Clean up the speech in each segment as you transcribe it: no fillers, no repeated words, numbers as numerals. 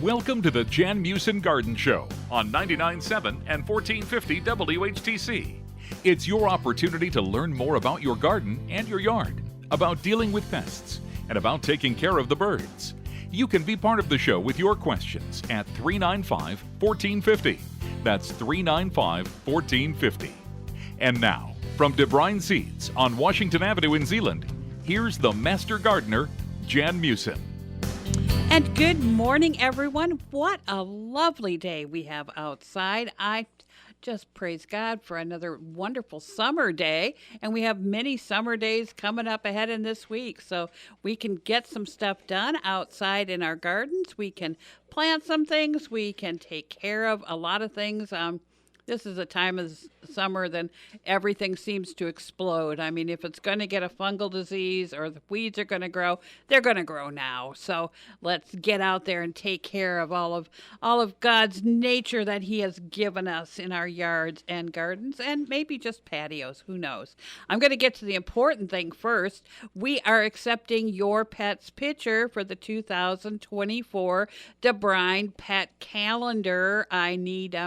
Welcome to the Jan Meeuwsen Garden Show on 99.7 and 1450 WHTC. It's your opportunity to learn more about your garden and your yard, about dealing with pests, and about taking care of the birds. You can be part of the show with your questions at 395-1450. That's 395-1450. And now, from DeBruyn Seeds on Washington Avenue in Zeeland, here's the Master Gardener, Jan Meeuwsen. And good morning, everyone. What a lovely day we have outside. I just praise God for another wonderful summer day. And we have many summer days coming up ahead in this week. So we can get some stuff done outside in our gardens. We can plant some things. We can take care of a lot of things. This is a time of summer then everything seems to explode. I mean, if it's going to get a fungal disease or the weeds are going to grow, they're going to grow now. So let's get out there and take care of all of God's nature that He has given us in our yards and gardens and maybe just patios. Who knows? I'm going to get to the important thing first. We are accepting your pet's picture for the 2024 DeBruyn Pet Calendar. I need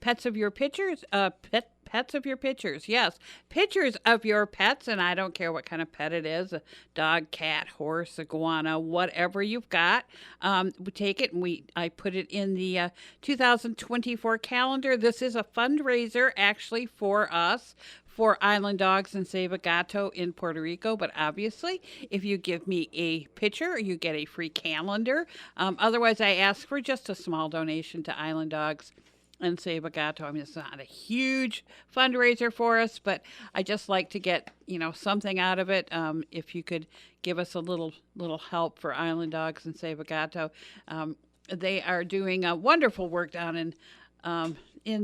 pets of your pictures, pets of your pictures, yes. Pictures of your pets, and I don't care what kind of pet it is, a dog, cat, horse, iguana, whatever you've got. We take it and I put it in the 2024 calendar. This is a fundraiser actually for us, for Island Dogs and Save a Gato in Puerto Rico. But obviously, if you give me a picture, you get a free calendar. Otherwise, I ask for just a small donation to Island Dogs and Save a Gato. I mean, it's not a huge fundraiser for us, but I just like to get, something out of it. If you could give us a little help for Island Dogs and Save a Gato. They are doing a wonderful work down in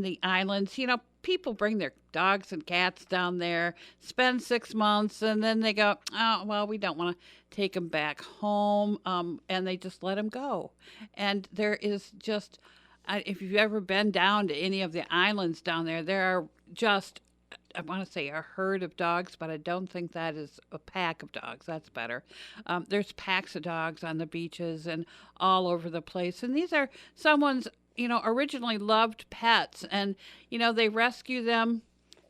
the islands. People bring their dogs and cats down there, spend 6 months, and then they go, oh, well, we don't want to take them back home, and they just let them go. And there is just... if you've ever been down to any of the islands down there, there are just, I want to say a herd of dogs, but I don't think that is a pack of dogs. That's better. There's packs of dogs on the beaches and all over the place. And these are someone's, originally loved pets. And, they rescue them.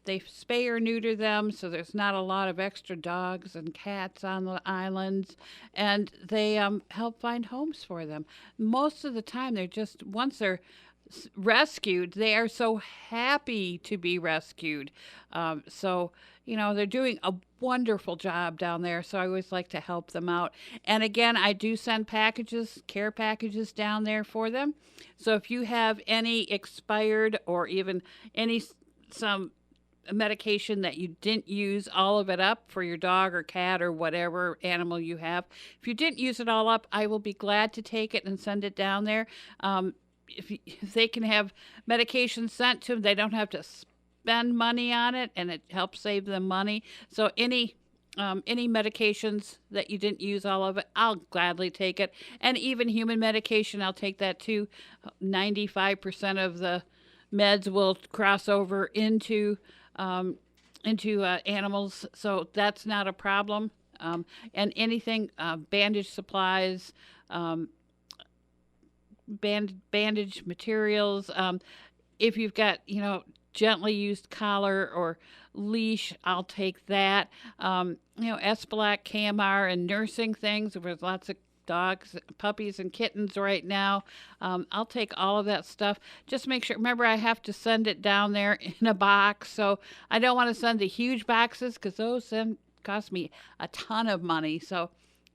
They spay or neuter them, so there's not a lot of extra dogs and cats on the islands, and they help find homes for them. Most of the time, once they're rescued, they are so happy to be rescued. They're doing a wonderful job down there, so I always like to help them out. And again, I do send care packages down there for them. So if you have any expired or even some medication that you didn't use all of it up for your dog or cat or whatever animal you have. If you didn't use it all up, I will be glad to take it and send it down there. If they can have medication sent to them, they don't have to spend money on it, and it helps save them money. So any medications that you didn't use all of it, I'll gladly take it. And even human medication, I'll take that too. 95% of the meds will cross over into animals, so that's not a problem. And anything, bandage supplies, bandage materials. If you've got, gently used collar or leash, I'll take that. Espalac, KMR, and nursing things. There's lots of dogs, puppies, and kittens right now. I'll take all of that stuff. Just make sure, remember, I have to send it down there in a box, so I don't want to send the huge boxes because those cost me a ton of money. So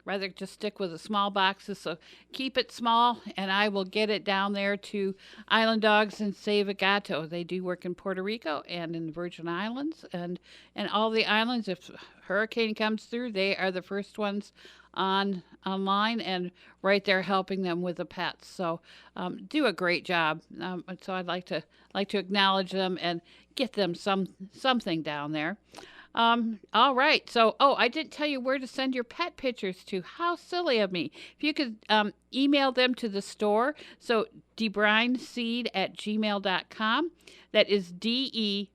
rather just stick with the small boxes. So keep it small, and I will get it down there to Island Dogs and Save a Gato. They do work in Puerto Rico and in the Virgin Islands and all the islands. If a hurricane comes through, they are the first ones online and right there helping them with the pets. So do a great job. So I'd like to acknowledge them and get them something down there. All right. So, I didn't tell you where to send your pet pictures to. How silly of me. If you could email them to the store. So DeBruynSeed@gmail.com. That is DeBruynSeed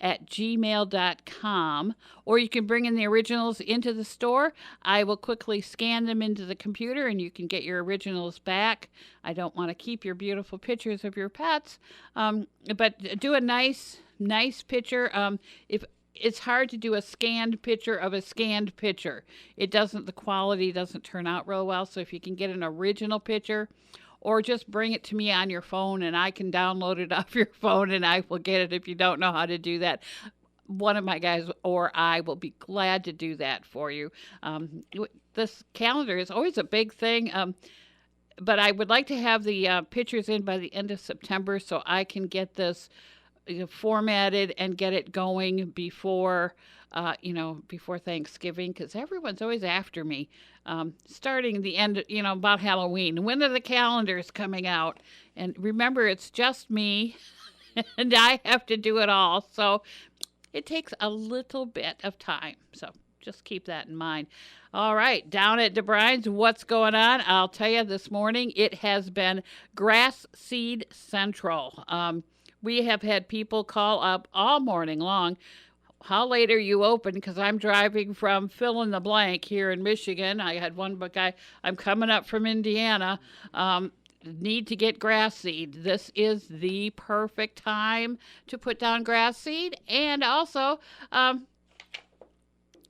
gmail.com, or you can bring in the originals into the store. I will quickly scan them into the computer and you can get your originals back. I don't want to keep your beautiful pictures of your pets, but do a nice picture. If it's hard to do a scanned picture of a scanned picture, the quality doesn't turn out real well. So if you can get an original picture, or just bring it to me on your phone and I can download it off your phone and I will get it if you don't know how to do that. One of my guys or I will be glad to do that for you. This calendar is always a big thing, but I would like to have the pictures in by the end of September so I can get this formatted and get it going before Thanksgiving, because everyone's always after me. Starting the end, about Halloween. When are the calendars coming out? And remember, it's just me, and I have to do it all. So it takes a little bit of time. So just keep that in mind. All right, down at DeBruyn's, what's going on? I'll tell you this morning, it has been grass seed central. We have had people call up all morning long. How late are you open? Because I'm driving from fill in the blank here in Michigan. I had one guy, I'm coming up from Indiana. Need to get grass seed. This is the perfect time to put down grass seed. And also,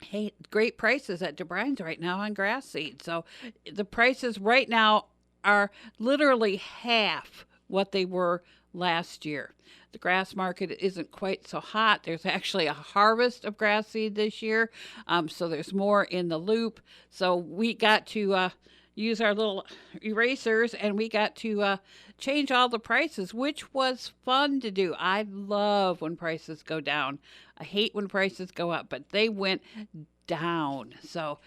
hey, great prices at DeBruyn's right now on grass seed. So the prices right now are literally half what they were last year. The grass market isn't quite so hot. There's actually a harvest of grass seed this year, so there's more in the loop. So we got to use our little erasers, and we got to change all the prices, which was fun to do. I love when prices go down. I hate when prices go up, but they went down. So,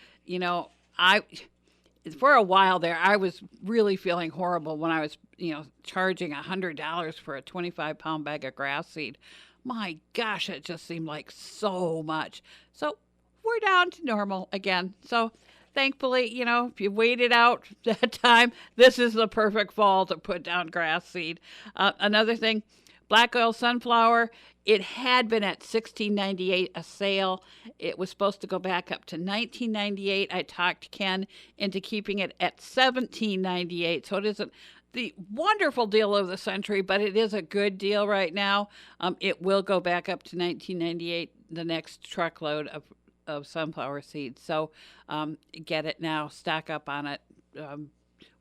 for a while there, I was really feeling horrible when I was, charging $100 for a 25-pound bag of grass seed. My gosh, it just seemed like so much. So we're down to normal again. So thankfully, if you waited out that time, this is the perfect fall to put down grass seed. Another thing, black oil sunflower, it had been at $16.98 a sale. It was supposed to go back up to $19.98. I talked Ken into keeping it at $17.98. So it isn't the wonderful deal of the century, but it is a good deal right now. It will go back up to $19.98 the next truckload of sunflower seeds. So get it now. Stock up on it.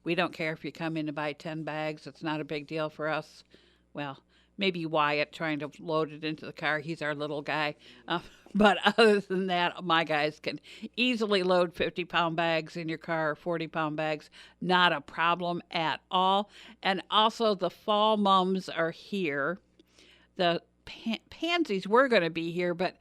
We don't care if you come in to buy 10 bags. It's not a big deal for us. Well, maybe Wyatt trying to load it into the car. He's our little guy. But other than that, my guys can easily load 50-pound bags in your car, 40-pound bags. Not a problem at all. And also the fall mums are here. The pansies were going to be here, but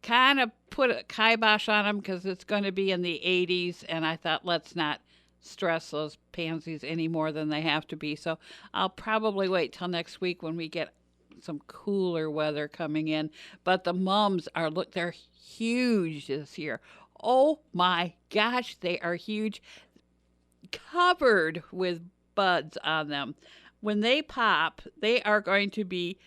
kind of put a kibosh on them because it's going to be in the 80s. And I thought, let's not stress those pansies any more than they have to be. So I'll probably wait till next week when we get some cooler weather coming in. But the mums they're huge this year. Oh my gosh, they are huge. Covered with buds on them. When they pop, they are going to be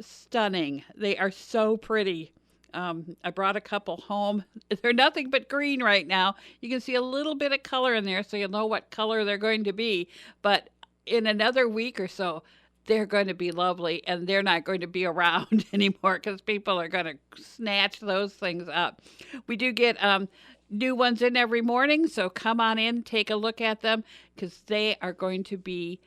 stunning. They are so pretty. I brought a couple home. They're nothing but green right now. You can see a little bit of color in there, so you'll know what color they're going to be. But in another week or so, they're going to be lovely, and they're not going to be around anymore because people are going to snatch those things up. We do get new ones in every morning, so come on in, take a look at them, because they are going to be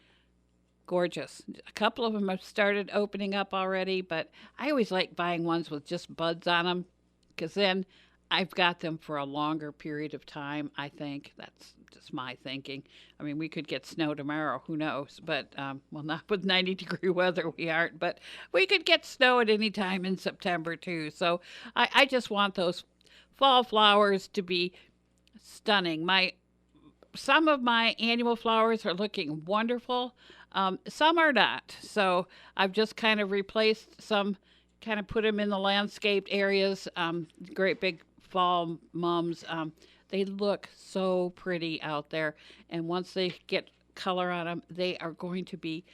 gorgeous. A couple of them have started opening up already, but I always like buying ones with just buds on them, because then I've got them for a longer period of time, I think. That's just my thinking. I mean, we could get snow tomorrow, who knows? But, well, not with 90-degree weather, we aren't. But we could get snow at any time in September, too. So I just want those fall flowers to be stunning. Some of my annual flowers are looking wonderful. Some are not. So I've just kind of replaced some, kind of put them in the landscaped areas. Great big fall mums. They look so pretty out there. And once they get color on them, they are going to be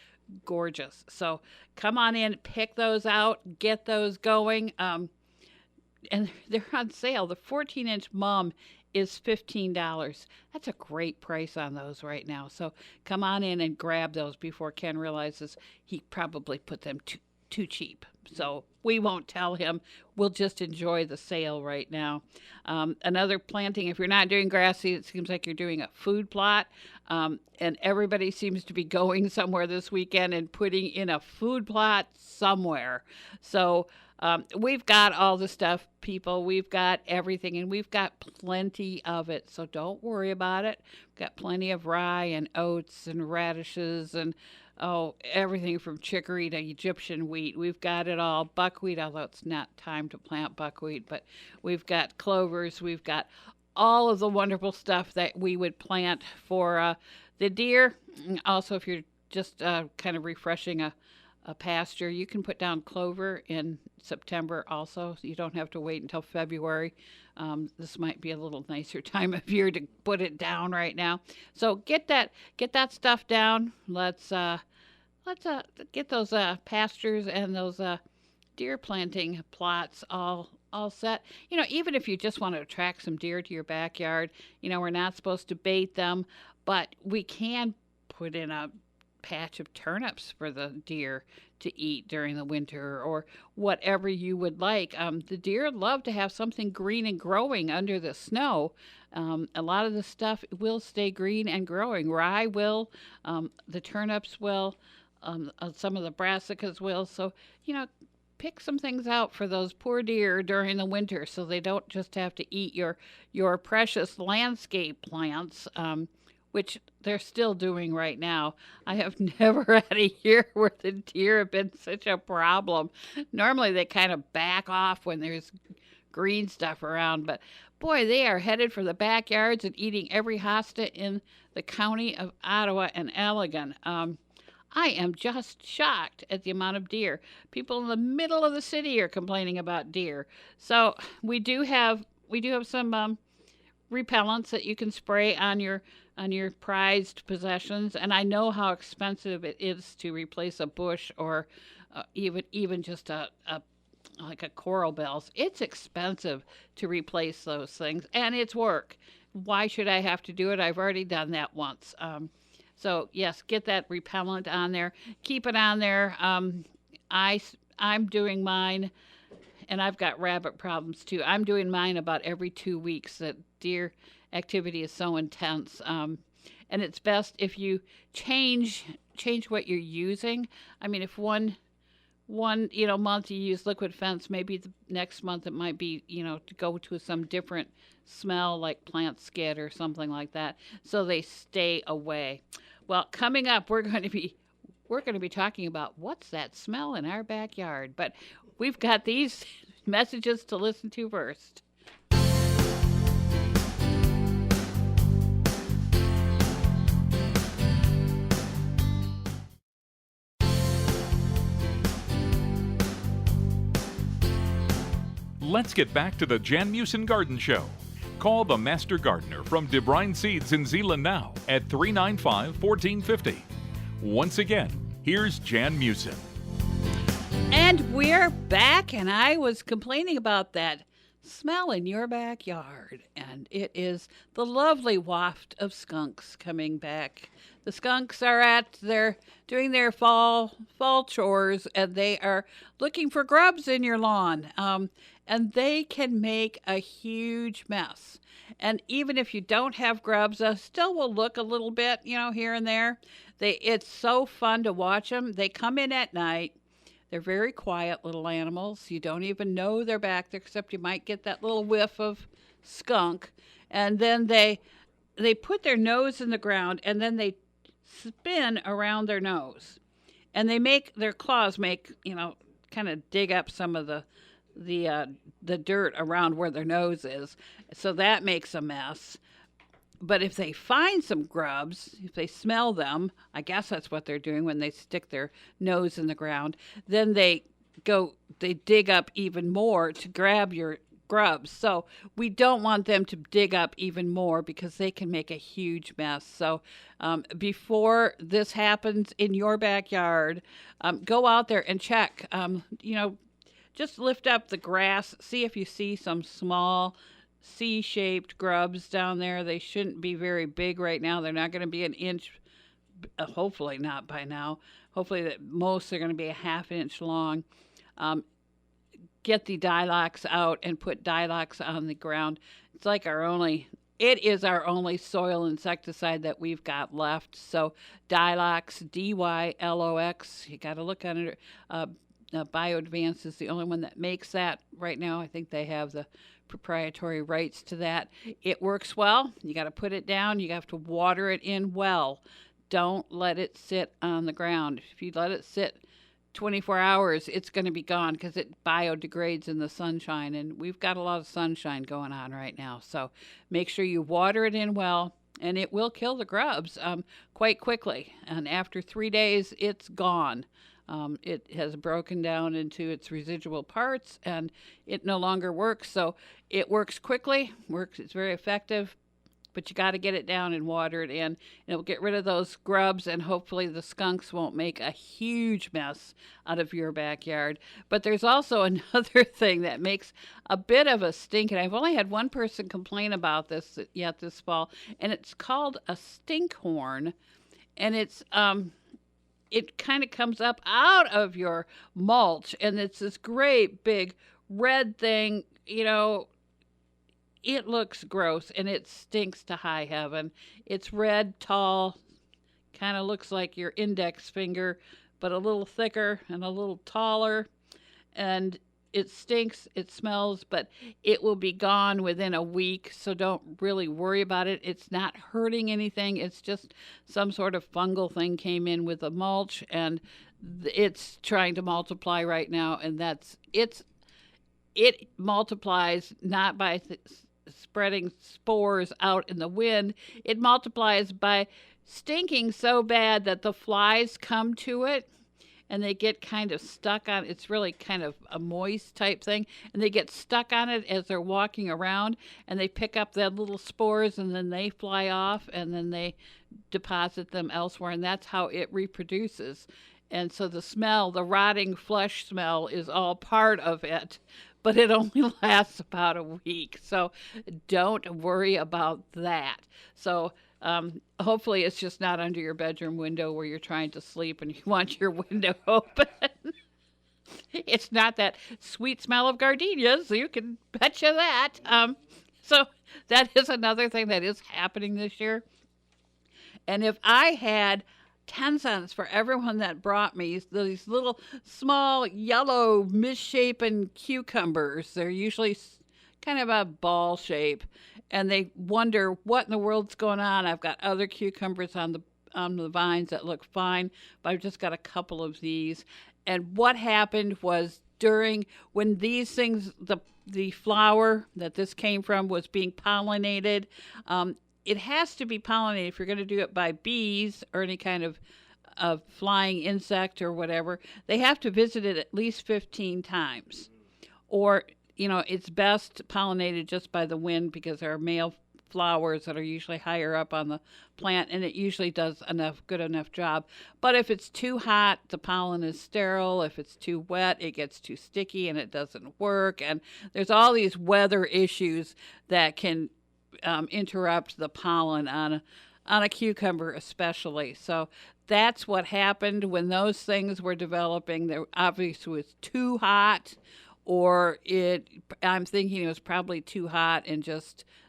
gorgeous. So come on in, pick those out, get those going. And they're on sale. The 14-inch mum is $15. That's a great price on those right now. So come on in and grab those before Ken realizes he probably put them too cheap. So we won't tell him. We'll just enjoy the sale right now. Another planting, if you're not doing grass seed, it seems like you're doing a food plot. And everybody seems to be going somewhere this weekend and putting in a food plot somewhere. So we've got all the stuff, people. We've got everything, and we've got plenty of it. So don't worry about it. We've got plenty of rye and oats and radishes and everything from chicory to Egyptian wheat. We've got it all. Buckwheat, although it's not time to plant buckwheat, but we've got clovers. We've got all of the wonderful stuff that we would plant for the deer. Also, if you're just kind of refreshing a pasture, you can put down clover in September also. You don't have to wait until February. This might be a little nicer time of year to put it down right now. So get that stuff down. Let's get those pastures and those deer planting plots all set. Even if you just want to attract some deer to your backyard, we're not supposed to bait them, but we can put in a patch of turnips for the deer to eat during the winter, or whatever you would like. The deer love to have something green and growing under the snow. A lot of the stuff will stay green and growing. Rye will, the turnips will, some of the brassicas will. So, pick some things out for those poor deer during the winter so they don't just have to eat your precious landscape plants, which they're still doing right now. I have never had a year where the deer have been such a problem. Normally they kind of back off when there's green stuff around, but boy, they are headed for the backyards and eating every hosta in the county of Ottawa and Allegan. I am just shocked at the amount of deer. People in the middle of the city are complaining about deer. So we do have some repellents that you can spray on your prized possessions, and I know how expensive it is to replace a bush or even just like a coral bells. It's expensive to replace those things, and it's work. Why should I have to do it? I've already done that once. So yes, get that repellent on there. Keep it on there. I'm doing mine, and I've got rabbit problems too. I'm doing mine about every 2 weeks. That deer activity is so intense, and it's best if you change what you're using. I mean, if one month you use liquid fence, maybe the next month it might be to go to some different smell like plant skid or something like that, so they stay away. Well, coming up, we're going to be talking about what's that smell in our backyard, but we've got these messages to listen to first. Let's get back to the Jan Meeuwsen Garden Show. Call the Master Gardener from DeBruyn Seeds in Zeeland now at 395-1450. Once again, here's Jan Meeuwsen. And we're back, and I was complaining about that smell in your backyard, and it is the lovely waft of skunks coming back. The skunks are doing their fall chores, and they are looking for grubs in your lawn. And they can make a huge mess. And even if you don't have grubs, still will look a little bit, here and there. It's so fun to watch them. They come in at night. They're very quiet little animals. You don't even know they're back there, except you might get that little whiff of skunk. And then they put their nose in the ground, and then they spin around their nose. And their claws kind of dig up some of the dirt around where their nose is. So that makes a mess. But if they find some grubs, if they smell them, I guess that's what they're doing when they stick their nose in the ground, then they dig up even more to grab your grubs. So we don't want them to dig up even more because they can make a huge mess. So before this happens in your backyard, go out there and check. Just lift up the grass, see if you see some small C-shaped grubs down there. They shouldn't be very big right now. They're not going to be an inch, hopefully not by now. Hopefully that most are going to be a half inch long. Get the Dilox out and put Dilox on the ground. It is our only soil insecticide that we've got left. So Dilox, D-Y-L-O-X, you got to look on it. BioAdvance is the only one that makes that right now. I think they have the proprietary rights to that. It works well. You got to put it down. You have to water it in well. Don't let it sit on the ground. If you let it sit 24 hours, it's going to be gone because it biodegrades in the sunshine, and we've got a lot of sunshine going on right now. So make sure you water it in well, and it will kill the grubs quite quickly. And after 3 days, it's gone. It has broken down into its residual parts, and it no longer works. So it works quickly, it's very effective, but you got to get it down and water it in. And it'll get rid of those grubs, and hopefully the skunks won't make a huge mess out of your backyard. But there's also another thing that makes a bit of a stink, and I've only had one person complain about this yet this fall, and it's called a stinkhorn, and it kind of comes up out of your mulch, and it's this great big red thing. It looks gross, and it stinks to high heaven. It's red, tall, kind of looks like your index finger, but a little thicker and a little taller. And it stinks, it smells, but it will be gone within a week, so don't really worry about it. It's not hurting anything. It's just some sort of fungal thing came in with the mulch, and it's trying to multiply right now, and it multiplies not by spreading spores out in the wind. It multiplies by stinking so bad that the flies come to it, and they get kind of stuck on it. It's really kind of a moist type thing, and they get stuck on it as they're walking around, and they pick up the little spores, and then they fly off, and then they deposit them elsewhere, and that's how it reproduces. And so the smell, the rotting flesh smell, is all part of it, but it only lasts about a week. So don't worry about that. So hopefully it's just not under your bedroom window where you're trying to sleep and you want your window open. It's not that sweet smell of gardenias, so you can betcha that. So that is another thing that is happening this year. And if I had 10 cents for everyone that brought me these little small yellow misshapen cucumbers. They're usually kind of a ball shape, and they wonder what in the world's going on. I've got other cucumbers on the vines that look fine, but I've just got a couple of these. And what happened was when these things, the flower that this came from was being pollinated. It has to be pollinated if you're going to do it by bees or any kind of flying insect or whatever. They have to visit it at least 15 times. Or, it's best pollinated just by the wind because there are male flowers that are usually higher up on the plant, and it usually does good enough job. But if it's too hot, the pollen is sterile. If it's too wet, it gets too sticky and it doesn't work. And there's all these weather issues that can interrupt the pollen on a cucumber especially. So that's what happened when those things were developing. There obviously was too hot, or I'm thinking it was probably too hot and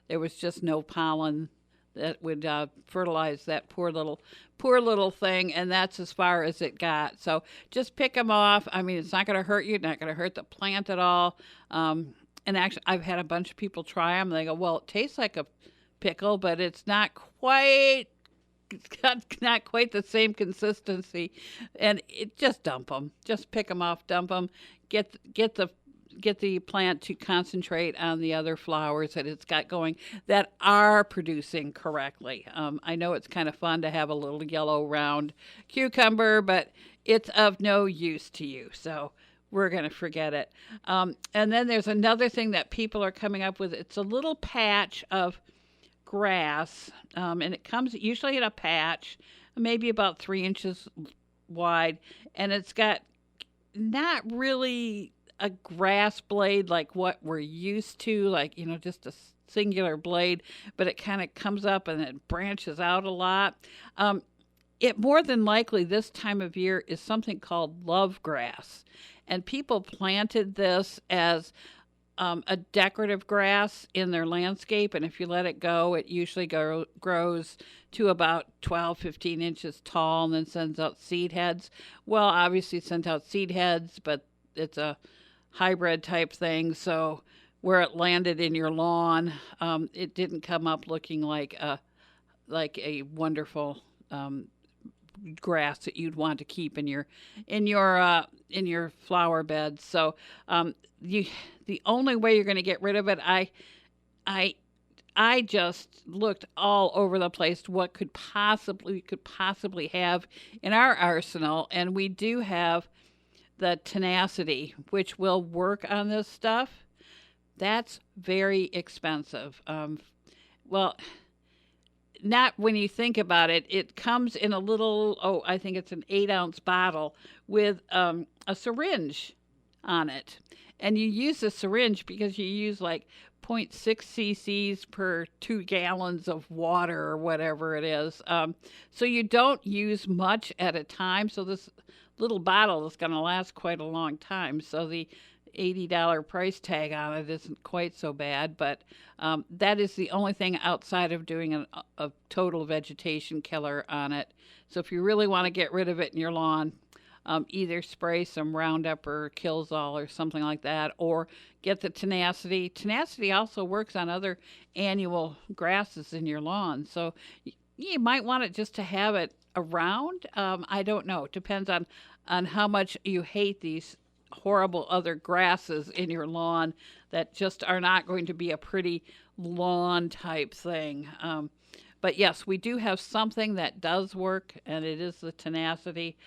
there was just no pollen that would fertilize that poor little thing, and that's as far as it got. So just pick them off. I mean, it's not going to hurt you, not going to hurt the plant at all. And actually, I've had a bunch of people try them. They go, well, it tastes like a pickle, but it's not quite the same consistency. And just dump them. Just pick them off, dump them. Get the plant to concentrate on the other flowers that it's got going that are producing correctly. I know it's kind of fun to have a little yellow round cucumber, but it's of no use to you. So we're going to forget it. And then there's another thing that people are coming up with. It's a little patch of grass, and it comes usually in a patch, maybe about 3 inches wide, and it's got not really a grass blade like what we're used to, like, just a singular blade, but it kind of comes up and it branches out a lot. It more than likely this time of year is something called love grass. And people planted this as a decorative grass in their landscape. And if you let it go, it usually grows to about 12, 15 inches tall and then sends out seed heads. Well, obviously it sent out seed heads, but it's a hybrid type thing. So where it landed in your lawn, it didn't come up looking like a wonderful grass that you'd want to keep in your flower beds. So the only way you're going to get rid of it, I just looked all over the place what we could possibly have in our arsenal, and we do have the tenacity, which will work on this stuff. That's very expensive. Well, not when you think about it. It comes in a little, I think it's an 8-ounce bottle with a syringe on it. And you use the syringe because you use like 0.6 cc's per 2 gallons of water or whatever it is. So you don't use much at a time. So this little bottle is going to last quite a long time. So the $80 price tag on it isn't quite so bad, but that is the only thing outside of doing a total vegetation killer on it. So if you really want to get rid of it in your lawn, either spray some Roundup or Killzall or something like that, or get the tenacity. Tenacity also works on other annual grasses in your lawn, so you might want it just to have it around. I don't know. It depends on how much you hate these horrible other grasses in your lawn that just are not going to be a pretty lawn type thing. But yes, we do have something that does work, and it is the tenacity.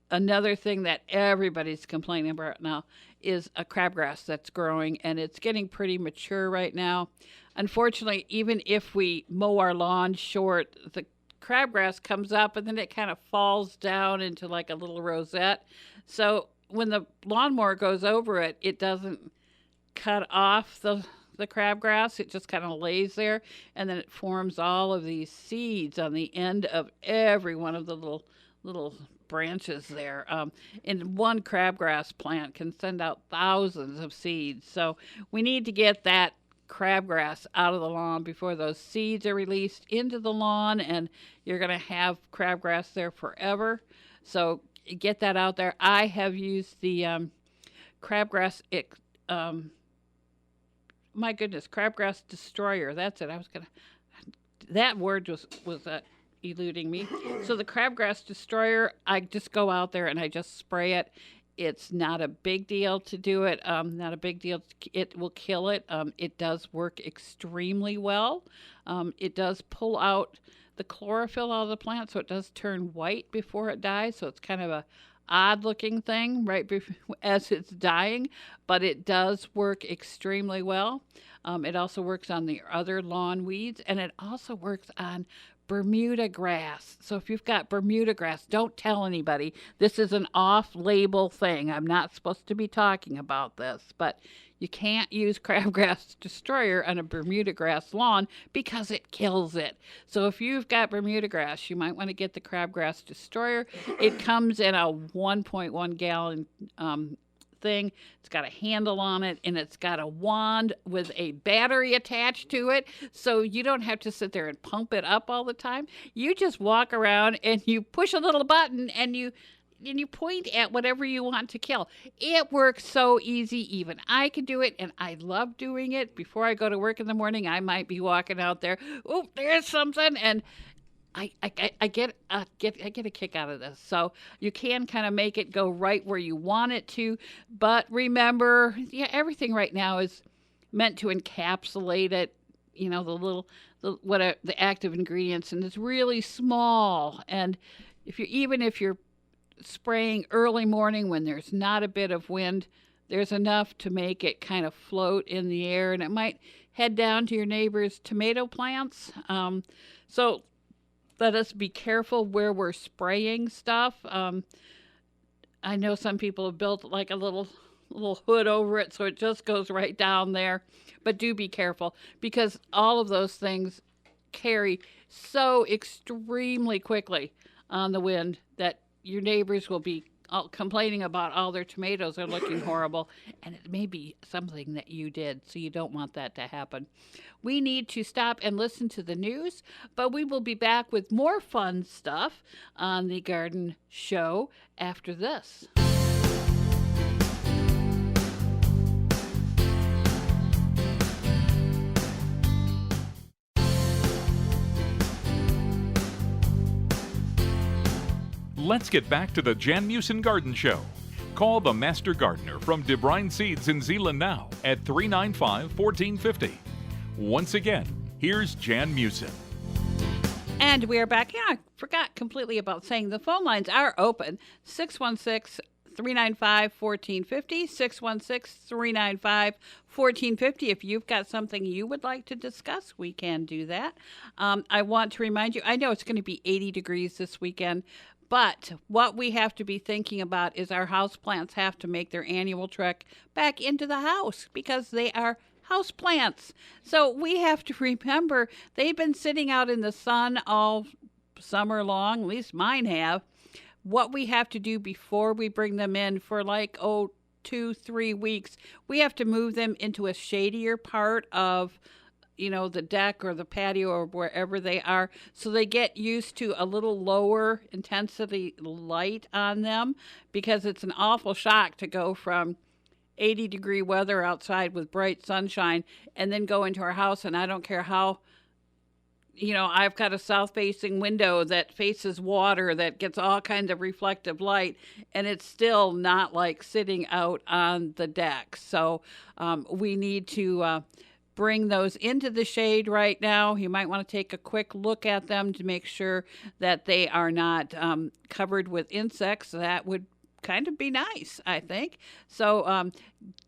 Another thing that everybody's complaining about now is a crabgrass that's growing, and it's getting pretty mature right now. Unfortunately, even if we mow our lawn short, the crabgrass comes up and then it kind of falls down into like a little rosette. So when the lawnmower goes over it, it doesn't cut off the crabgrass. It just kind of lays there, and then it forms all of these seeds on the end of every one of the little branches there. And one crabgrass plant can send out thousands of seeds. So we need to get that crabgrass out of the lawn before those seeds are released into the lawn, and you're going to have crabgrass there forever. So get that out there. I have used the crabgrass, crabgrass destroyer. That's it. That word was eluding me. So the crabgrass destroyer, I just go out there and I just spray it. It's not a big deal to do it. Not a big deal. It will kill it. It does work extremely well. It does pull out the chlorophyll out of the plant, so it does turn white before it dies. So it's kind of a odd looking thing right as it's dying, but it does work extremely well. It also works on the other lawn weeds, and it also works on Bermuda grass. So if you've got Bermuda grass, don't tell anybody. This is an off-label thing. I'm not supposed to be talking about this, but you can't use crabgrass destroyer on a Bermuda grass lawn because it kills it. So if you've got Bermuda grass, you might want to get the crabgrass destroyer. It comes in a 1.1 gallon thing. It's got a handle on it, and it's got a wand with a battery attached to it, so you don't have to sit there and pump it up all the time. You just walk around and you push a little button and you point at whatever you want to kill. It works so easy. Even I can do it, and I love doing it. Before I go to work in the morning, I might be walking out there. Oh, there's something, and I get a kick out of this. So you can kind of make it go right where you want it to, but remember, everything right now is meant to encapsulate it. The active ingredients, and it's really small. And if you're spraying early morning when there's not a bit of wind, there's enough to make it kind of float in the air, and it might head down to your neighbor's tomato plants. So let us be careful where we're spraying stuff. I know some people have built like a little hood over it so it just goes right down there. But do be careful, because all of those things carry so extremely quickly on the wind that your neighbors will be complaining about all their tomatoes are looking horrible, and it may be something that you did, so you don't want that to happen. We need to stop and listen to the news, but we will be back with more fun stuff on the Garden Show after this. Let's get back to the Jan Meeuwsen Garden Show. Call the Master Gardener from DeBruyn Seeds in Zeeland now at 395-1450. Once again, here's Jan Meeuwsen. And we are back. Yeah, I forgot completely about saying the phone lines are open. 616-395-1450, 616-395-1450. If you've got something you would like to discuss, we can do that. I want to remind you, I know it's going to be 80 degrees this weekend, but what we have to be thinking about is our houseplants have to make their annual trek back into the house because they are houseplants. So we have to remember they've been sitting out in the sun all summer long, at least mine have. What we have to do before we bring them in for 2-3 weeks, we have to move them into a shadier part of the deck or the patio or wherever they are, so they get used to a little lower intensity light on them, because it's an awful shock to go from 80-degree weather outside with bright sunshine and then go into our house. And I don't care how, I've got a south-facing window that faces water that gets all kinds of reflective light, and it's still not like sitting out on the deck. So we need to bring those into the shade right now. You might want to take a quick look at them to make sure that they are not covered with insects. That would kind of be nice, I think. So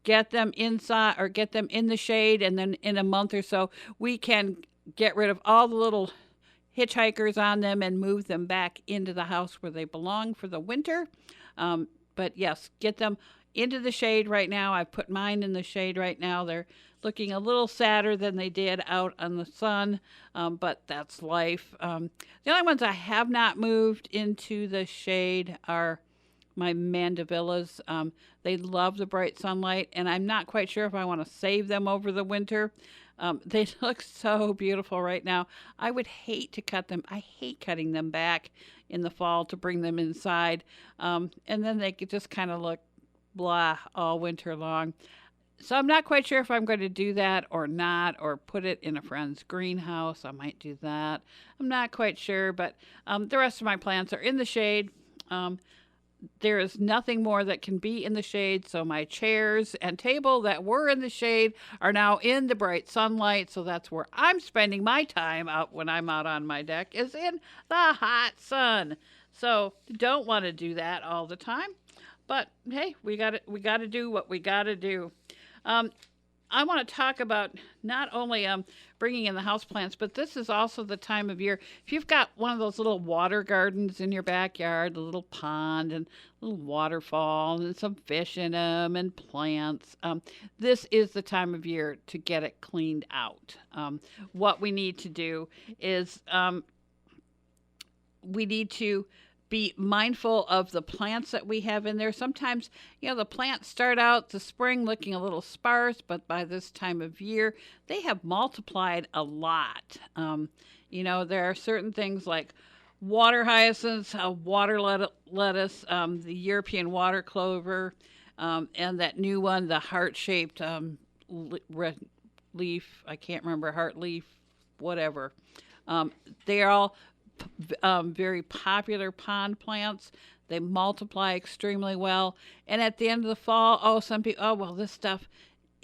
get them inside or get them in the shade, and then in a month or so, we can get rid of all the little hitchhikers on them and move them back into the house where they belong for the winter. But yes, get them into the shade right now. I've put mine in the shade right now. They're looking a little sadder than they did out on the sun, but that's life. The only ones I have not moved into the shade are my mandevillas. They love the bright sunlight, and I'm not quite sure if I want to save them over the winter. They look so beautiful right now. I would hate to cut them. I hate cutting them back in the fall to bring them inside, and then they could just kind of look blah all winter long. So I'm not quite sure if I'm going to do that or not, or put it in a friend's greenhouse. I might do that. I'm not quite sure, but the rest of my plants are in the shade. There is nothing more that can be in the shade, so my chairs and table that were in the shade are now in the bright sunlight, so that's where I'm spending my time out when I'm out on my deck, is in the hot sun. So don't want to do that all the time, but hey, we got to do what we got to do. I want to talk about not only bringing in the houseplants, but this is also the time of year. If you've got one of those little water gardens in your backyard, a little pond and a little waterfall and some fish in them and plants, this is the time of year to get it cleaned out. What we need to do is we need to be mindful of the plants that we have in there. Sometimes, the plants start out the spring looking a little sparse, but by this time of year, they have multiplied a lot. There are certain things like water hyacinths, water lettuce, the European water clover, and that new one, the heart-shaped red leaf. I can't remember, heart leaf, whatever. They are all very popular pond plants. They multiply extremely well. And at the end of the fall, some people, this stuff,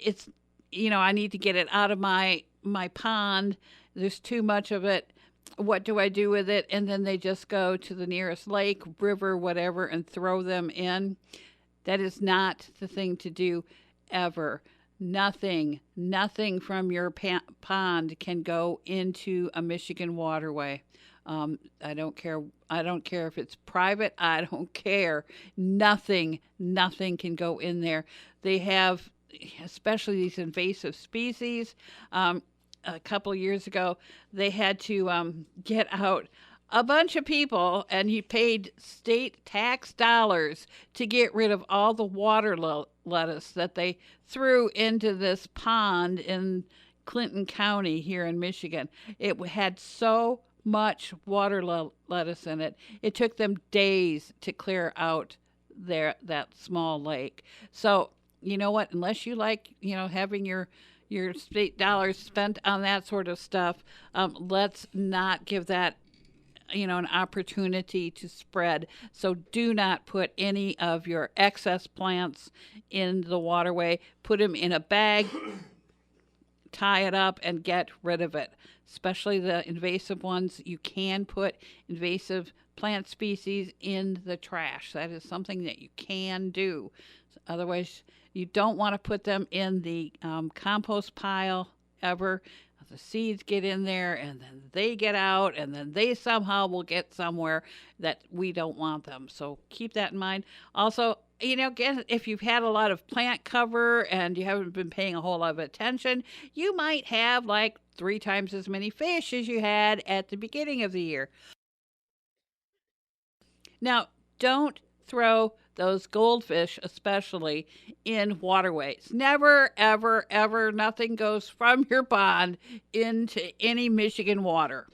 I need to get it out of my pond. There's too much of it. what do I do with it? And then they just go to the nearest lake, river, whatever, and throw them in. That is not the thing to do ever. Nothing from your pond can go into a Michigan waterway. I don't care. I don't care if it's private. I don't care. Nothing can go in there. They have, especially these invasive species. A couple years ago, they had to get out a bunch of people, and he paid state tax dollars to get rid of all the water lettuce that they threw into this pond in Clinton County here in Michigan. It had so much water lettuce in it. It took them days to clear out that small lake. So, you know what? Unless you like, having your state dollars spent on that sort of stuff, let's not give that an opportunity to spread. So do not put any of your excess plants in the waterway. Put them in a bag, tie it up, and get rid of it. Especially the invasive ones. You can put invasive plant species in the trash. That is something that you can do. Otherwise, you don't want to put them in the compost pile ever. The seeds get in there, and then they get out, and then they somehow will get somewhere that we don't want them. So keep that in mind. Also, if you've had a lot of plant cover and you haven't been paying a whole lot of attention, you might have like 3 times as many fish as you had at the beginning of the year. Now, don't throw those goldfish especially in waterways. Never, ever, ever, nothing goes from your pond into any Michigan water.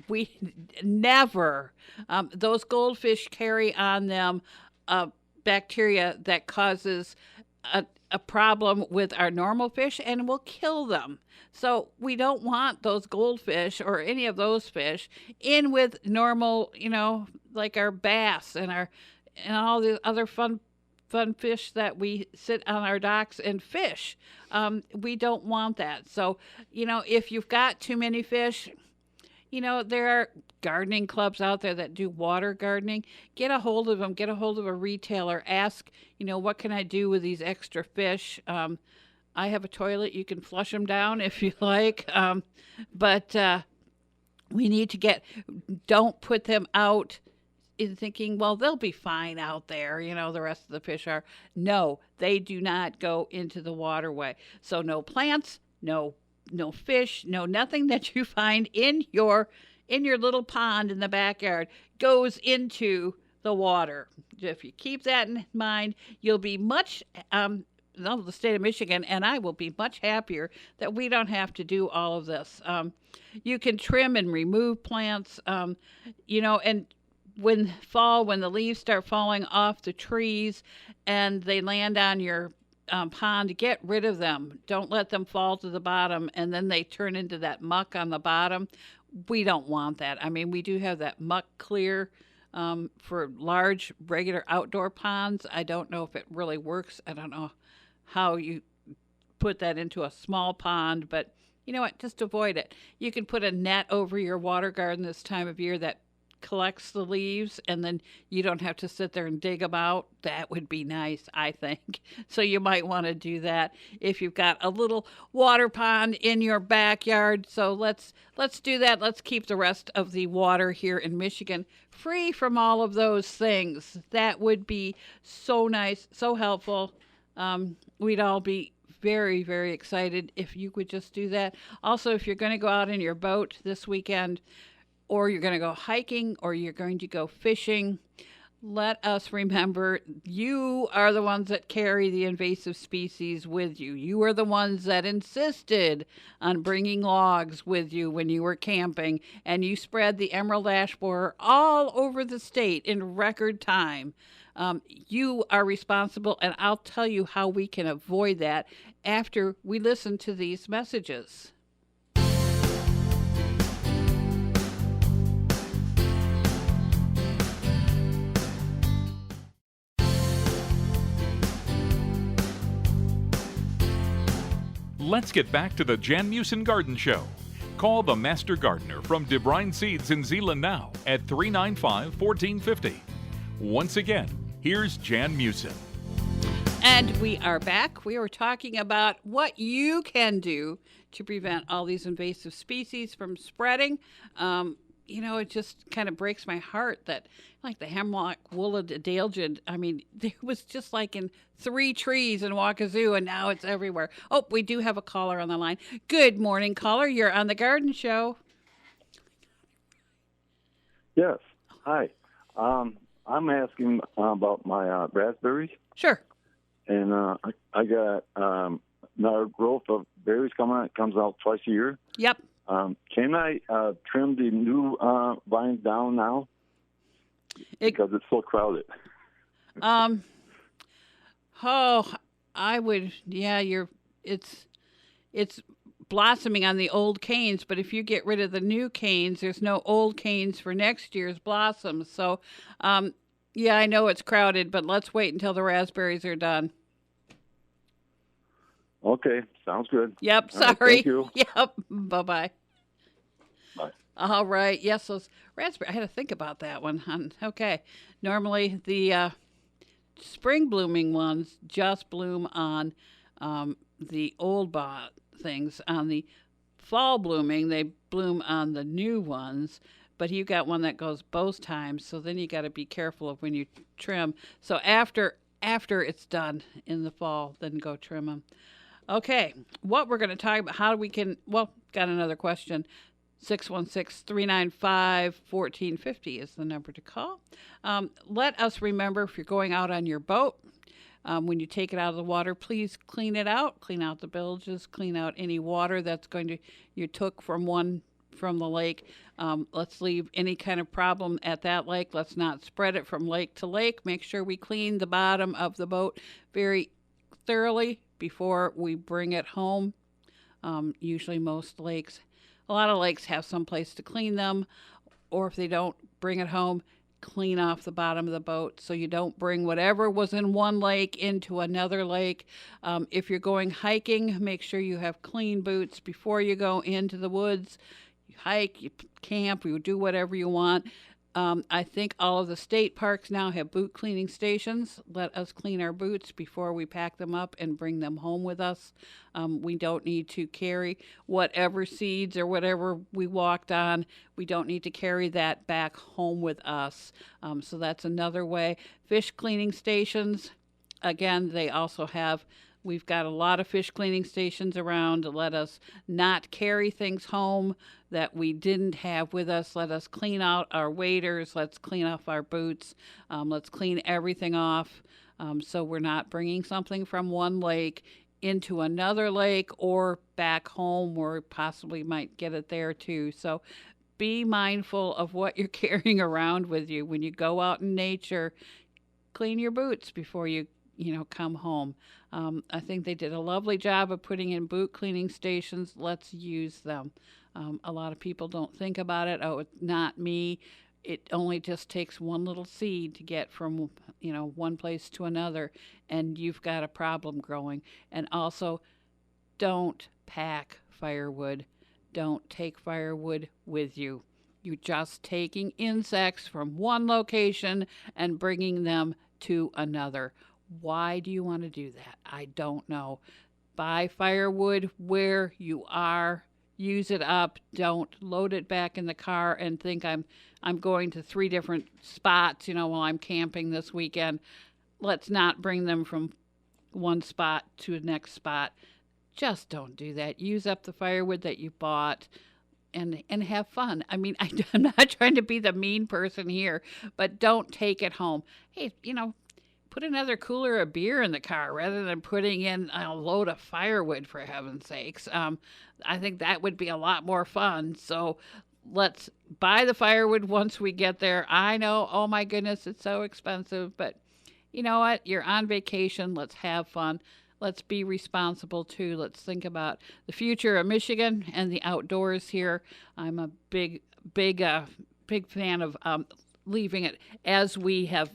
We never, those goldfish carry on them bacteria that causes a problem with our normal fish and will kill them. So we don't want those goldfish or any of those fish in with normal, like our bass and all the other fun fish that we sit on our docks and fish. We don't want that. So, if you've got too many fish, there are gardening clubs out there that do water gardening. Get a hold of them. Get a hold of a retailer. Ask, what can I do with these extra fish? I have a toilet. You can flush them down if you like. But we need to don't put them out in thinking, well, they'll be fine out there, the rest of the fish are. No, they do not go into the waterway. So no plants, no fish, no nothing that you find in your little pond in the backyard goes into the water. If you keep that in mind, you'll be much the state of Michigan and I will be much happier that we don't have to do all of this. You can trim and remove plants, and when the leaves start falling off the trees and they land on your pond, get rid of them. Don't let them fall to the bottom and then they turn into that muck on the bottom. We don't want that. I mean, we do have that muck clear for large, regular outdoor ponds. I don't know if it really works. I don't know how you put that into a small pond, but you know what? Just avoid it. You can put a net over your water garden this time of year that collects the leaves, and then you don't have to sit there and dig them out. That would be nice, I think. So you might want to do that if you've got a little water pond in your backyard. So let's do that. Let's keep the rest of the water here in Michigan free from all of those things. That would be so nice, so helpful. We'd all be very, very excited if you could just do that. Also, if you're going to go out in your boat this weekend, or you're going to go hiking, or you're going to go fishing, let us remember you are the ones that carry the invasive species with you. You are the ones that insisted on bringing logs with you when you were camping, and you spread the emerald ash borer all over the state in record time. You are responsible, and I'll tell you how we can avoid that after we listen to these messages. Let's get back to the Jan Meeuwsen Garden Show. Call the Master Gardener from DeBruyn Seeds in Zeeland now at 395-1450. Once again, here's Jan Meeuwsen. And we are back. We were talking about what you can do to prevent all these invasive species from spreading. It just kind of breaks my heart that, like the hemlock wooled adelgid, there was just like in 3 trees in Wakazoo, and now it's everywhere. Oh, we do have a caller on the line. Good morning, caller. You're on the Garden Show. Yes. Hi. I'm asking about my raspberries. Sure. And I got another growth of berries coming out. It comes out twice a year. Yep. Can I trim the new vines down now? Because it's so crowded. I would. Yeah, it's blossoming on the old canes, but if you get rid of the new canes, there's no old canes for next year's blossoms. So, yeah, I know it's crowded, but let's wait until the raspberries are done. Okay, sounds good. Yep, sorry. Right, thank you. Yep, bye-bye. Bye. All right, yes, those raspberry. I had to think about that one. Okay, normally the spring blooming ones just bloom on the old things. On the fall blooming, they bloom on the new ones. But you got one that goes both times, so then you got to be careful of when you trim. So after it's done in the fall, then go trim them. Okay, what we're going to talk about, how we can, got another question. 616-395-1450 is the number to call. Let us remember, if you're going out on your boat, when you take it out of the water, please clean it out. Clean out the bilges, clean out any water that's you took from the lake. Let's leave any kind of problem at that lake. Let's not spread it from lake to lake. Make sure we clean the bottom of the boat very thoroughly before we bring it home. Usually a lot of lakes have some place to clean them, or if they don't, bring it home, clean off the bottom of the boat so you don't bring whatever was in one lake into another lake. If you're going hiking, make sure you have clean boots before you go into the woods. You hike, you camp, you do whatever you want. I think all of the state parks now have boot cleaning stations. Let us clean our boots before we pack them up and bring them home with us. We don't need to carry whatever seeds or whatever we walked on. We don't need to carry that back home with us. So that's another way. Fish cleaning stations, again, they also have. We've got a lot of fish cleaning stations around. Let us not carry things home that we didn't have with us. Let us clean out our waders. Let's clean off our boots. Let's clean everything off so we're not bringing something from one lake into another lake or back home where we possibly might get it there too. So be mindful of what you're carrying around with you. When you go out in nature, clean your boots before you come home. I think they did a lovely job of putting in boot cleaning stations. Let's use them. A lot of people don't think about it. Oh, it's not me. It only just takes one little seed to get from, one place to another, and you've got a problem growing. And also, don't pack firewood. Don't take firewood with you. You're just taking insects from one location and bringing them to another. Why do you want to do that? I don't know. Buy firewood where you are. Use it up. Don't load it back in the car and think I'm going to 3 different spots, while I'm camping this weekend. Let's not bring them from one spot to the next spot. Just don't do that. Use up the firewood that you bought and have fun. I'm not trying to be the mean person here, but don't take it home. Hey, put another cooler of beer in the car rather than putting in a load of firewood, for heaven's sakes. I think that would be a lot more fun. So let's buy the firewood once we get there. I know, oh my goodness, it's so expensive, but you know what? You're on vacation. Let's have fun. Let's be responsible too. Let's think about the future of Michigan and the outdoors here. I'm a big fan of leaving it as we have,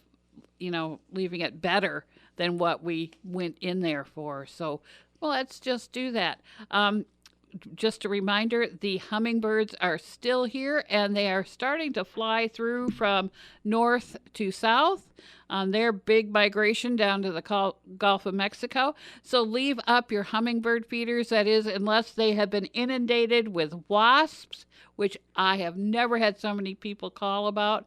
leaving it better than what we went in there for. So, let's just do that. just a reminder, the hummingbirds are still here, and they are starting to fly through from north to south on their big migration down to the Gulf of Mexico. So leave up your hummingbird feeders, that is, unless they have been inundated with wasps, which I have never had so many people call about.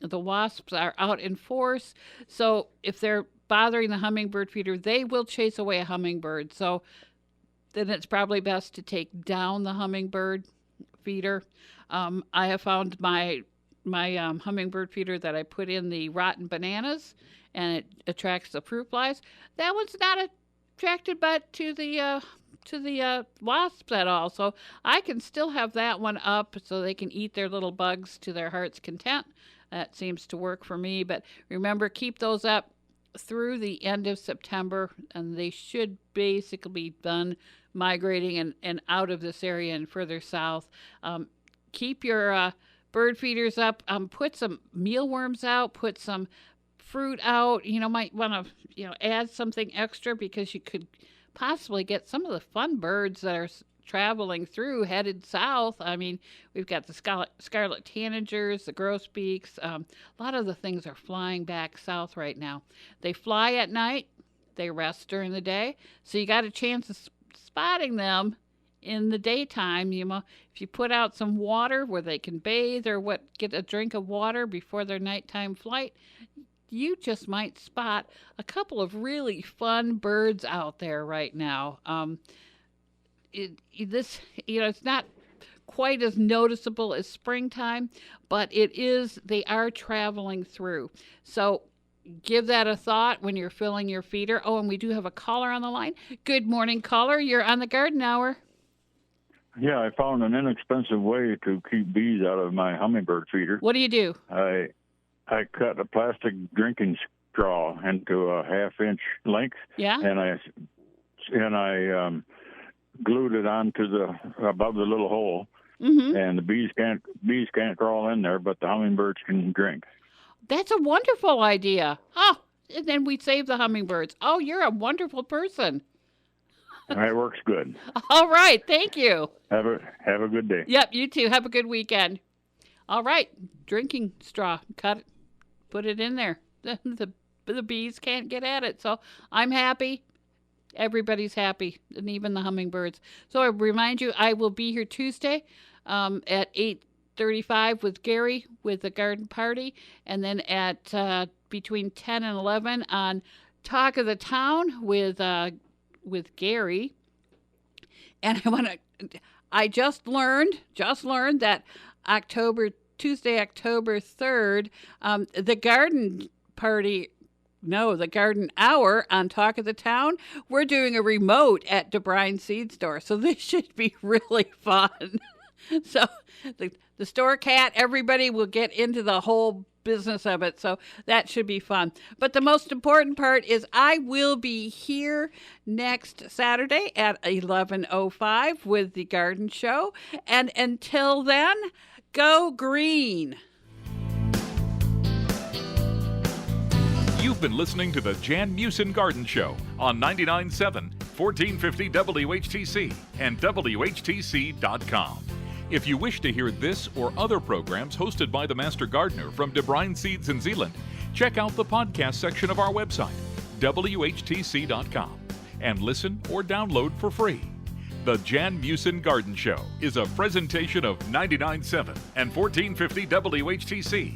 The wasps are out in force. So if they're bothering the hummingbird feeder, they will chase away a hummingbird. So then it's probably best to take down the hummingbird feeder. I have found my hummingbird feeder that I put in the rotten bananas, and it attracts the fruit flies. That one's not attracted but to the wasps at all. So I can still have that one up so they can eat their little bugs to their heart's content. That seems to work for me. But remember, keep those up through the end of September, and they should basically be done migrating and out of this area and further south. Keep your bird feeders up. Put some mealworms out. Put some fruit out. Might want to add something extra, because you could possibly get some of the fun birds that are traveling through headed south. I mean, we've got the scarlet tanagers, the grosbeaks. A lot of the things are flying back south right now. They fly at night. They rest during the day. So you got a chance of spotting them in the daytime. If you put out some water where they can bathe or get a drink of water before their nighttime flight, you just might spot a couple of really fun birds out there right now. It's not quite as noticeable as springtime, but they are traveling through. So give that a thought when you're filling your feeder. Oh, and we do have a caller on the line. Good morning, caller. You're on the Garden Hour. Yeah, I found an inexpensive way to keep bees out of my hummingbird feeder. What do you do? I cut a plastic drinking straw into a half-inch length. Yeah. And I glued it onto above the little hole. Mm-hmm. And the bees can't crawl in there, but the hummingbirds can drink. That's a wonderful idea. Oh, and then we save the hummingbirds. Oh, you're a wonderful person. It works good. All right, thank you. Have a good day. Yep, you too. Have a good weekend. All right, drinking straw. Cut it. Put it in there. The bees can't get at it. So I'm happy. Everybody's happy, and even the hummingbirds. So I remind you, I will be here Tuesday at 8:35 with Gary with the garden party, and then at between 10 and 11 on Talk of the Town with Gary. And I just learned that Tuesday, October 3rd, the garden hour on Talk of the Town, we're doing a remote at DeBruyn Seed Store. So this should be really fun. So the store cat, everybody will get into the whole business of it. So that should be fun. But the most important part is I will be here next Saturday at 11:05 with the garden show. And until then, go green. You've been listening to the Jan Meeuwsen Garden Show on 99.7, 1450 WHTC and WHTC.com. If you wish to hear this or other programs hosted by the Master Gardener from DeBruyn Seeds in Zeeland, check out the podcast section of our website, WHTC.com, and listen or download for free. The Jan Meeuwsen Garden Show is a presentation of 99.7 and 1450 WHTC.